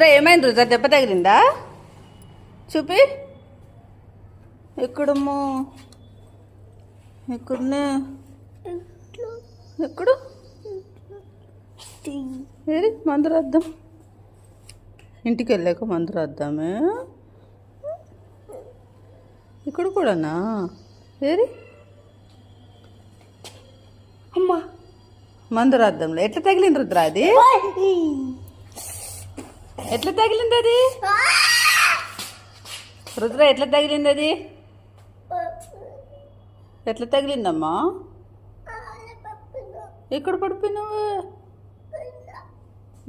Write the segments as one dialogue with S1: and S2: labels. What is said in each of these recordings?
S1: రుద్ర ఏమైంది రుద్ర? దెబ్బ తగిలిందా? చూపి. ఎక్కడమ్మో? ఎక్కడనే? ఎక్కడు? ఏది మందు రాద్దాం. ఇంటికి వెళ్ళాక మందు రాద్దామే. ఇక్కడ కూడానా? ఏది అమ్మా మందు రాద్దాంలే. ఎట్లా తగిలింది రుద్ర? అది ఎట్లా తగిలింది? అది రుద్ర ఎట్లా తగిలింది? అది ఎట్లా తగిలిందమ్మా? ఎక్కడ పడిపోయినావు?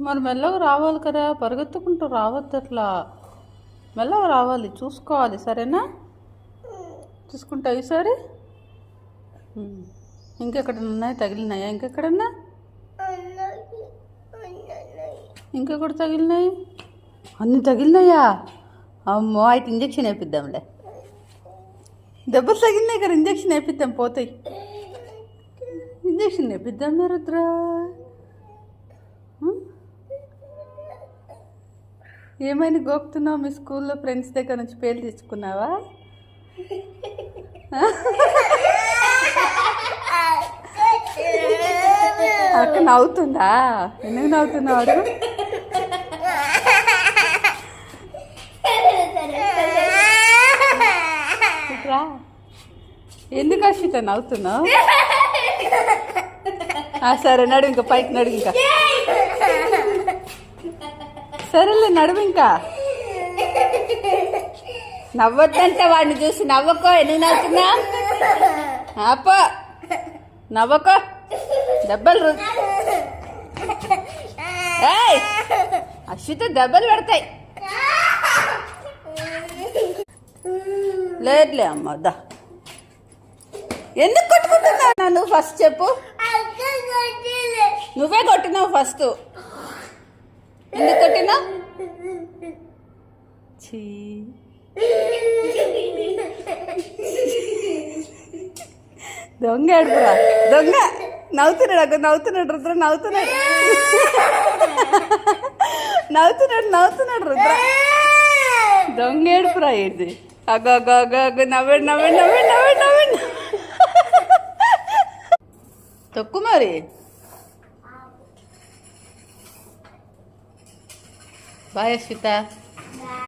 S1: మరి మెల్లగా రావాలి కదా, పరిగెత్తుకుంటూ రావద్దు. అట్లా మెల్లగా రావాలి, చూసుకోవాలి. సరేనా? చూసుకుంటావు ఈసారి? ఇంకెక్కడ ఉన్నాయి? తగిలినాయా? ఇంకెక్కడన్నా? ఇంకెక్కడ తగిలినాయి? అన్నీ తగిలినాయా? అమ్మో, అయితే ఇంజక్షన్ వేపిద్దాంలే. దెబ్బలు తగిలినాయి కదా, ఇంజక్షన్ వేపిద్దాం, పోతాయి. ఇంజక్షన్ వేపిద్దాం రుద్ర. ఏమైనా గోపుతున్నావు? మీ స్కూల్లో ఫ్రెండ్స్ దగ్గర నుంచి పేర్లు తీసుకున్నావా? అక్క నవ్వుతుందా? ఎందుకు నవ్వుతున్నావు? అడుగు. ఎందుకు అశ్విత నవ్వుతున్నావు? సరే నడువు, ఇంకా పైకి నడువు. ఇంకా సరేలే, నడువు. ఇంకా నవ్వద్దంటే వాడిని చూసి నవ్వకో. ఎందుకు నవ్వుతున్నా? ఆపో, నవ్వకో. దెబ్బలు అశ్విత దెబ్బలు పెడతాయి. లేదులే అమ్మ, దా. ఎందుకు కొట్టుకుంటున్నావు? నువ్వు ఫస్ట్ చెప్పు. నువ్వే కొట్టినావు ఫస్ట్. ఎందుకు కొట్టినావు? దొంగ ఏడుపురా, దొంగ. నవ్వుతున్నాడు అక్క, నవ్వుతున్నాడు రుద్ర, నవ్వుతున్నాడు. నవ్వుతున్నాడు రుద్ర. దొంగ ఏడుపురా. ఏంటి? అగ్గ అగ్గ అగ్గ అగ్గ నవ్వండి. తక్కువ మరి. బాయ్ అశ్విత.